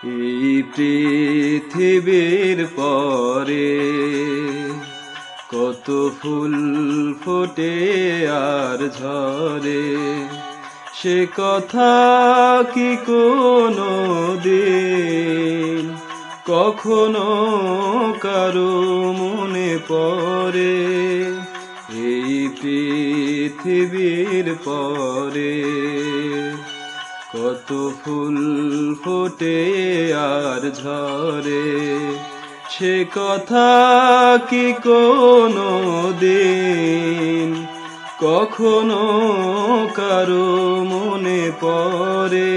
এই পৃথিবীর পরে কত ফুল ফোটে আর ঝরে, সে কথা কি কোনো দিন কখনো কারো মনে পড়ে? এই পৃথিবীর পরে কত ফুল ফোটে আর ঝরে, সে কথা কি কোনো দিন কখনো কারো মনে পড়ে?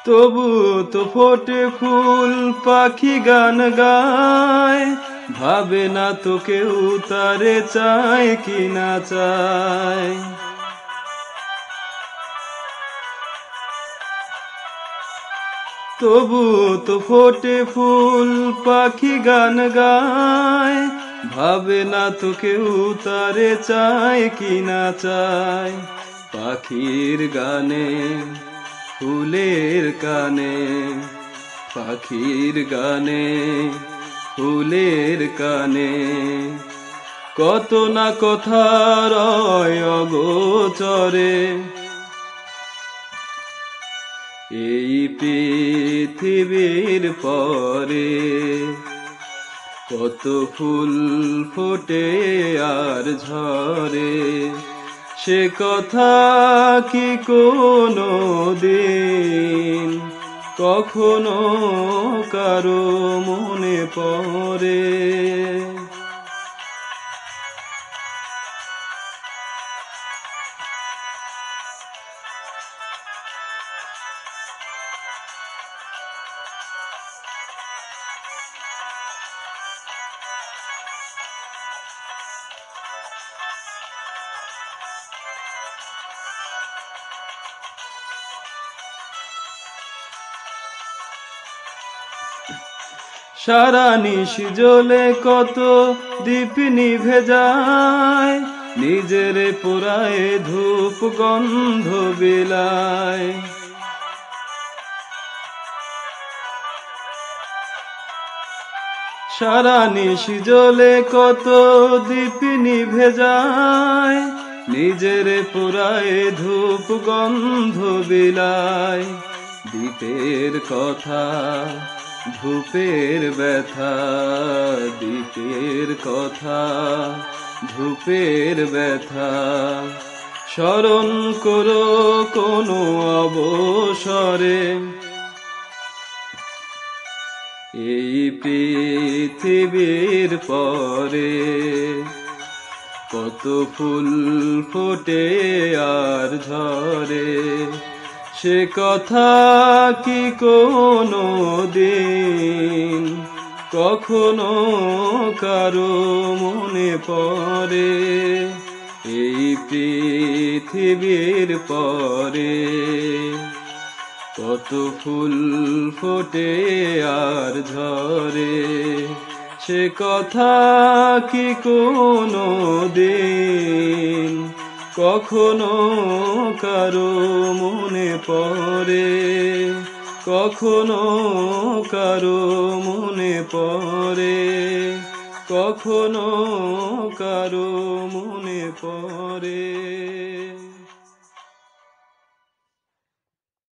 তবু তো ফোটে ফুল, পাখি গান গায়, ভাবে না তো কেউ তারে চায় কি না চায়। তবু তো ফোটে ফুল, পাখি গান গায়, ভাবে না তো কেউ তারে চায় কি না চায়। পাখির গানে ফুলের কানে, পাখির গানে ফুলের কানে, কত না কথা রয় অগোচরে। এই পৃথিবীর পরে কত ফুল ফোটে আর ঝরে, সে কথা কি কোনো দিন কখনো কারো মনে পড়ে? সারা নিশি জ্বলে কত দীপ নিভে যায়, নিজের পোড়ায় ধূপ গন্ধ বিলায়। সারা নিশি জ্বলে কত দীপ নিভে যায়, নিজের পোড়ায় ধূপ গন্ধ বিলায়। দীপের কথা ধূপের ব্যথা, দীপের কথা ধূপের ব্যথা, স্মরণ করো কোনো অবসরে। এই পৃথিবীর পরে কত ফুল ফোটে আর ঝরে, সে কথা কি কোনো দিন কখনো কারো মনে পড়ে? এই পৃথিবীর পরে কত ফুল ফোটে আর ঝরে, সে কথা কি কোনো দিন কখনো কারো মনে পড়ে? কখনো কারো মনে পড়ে? কখনো কারো মনে পড়ে?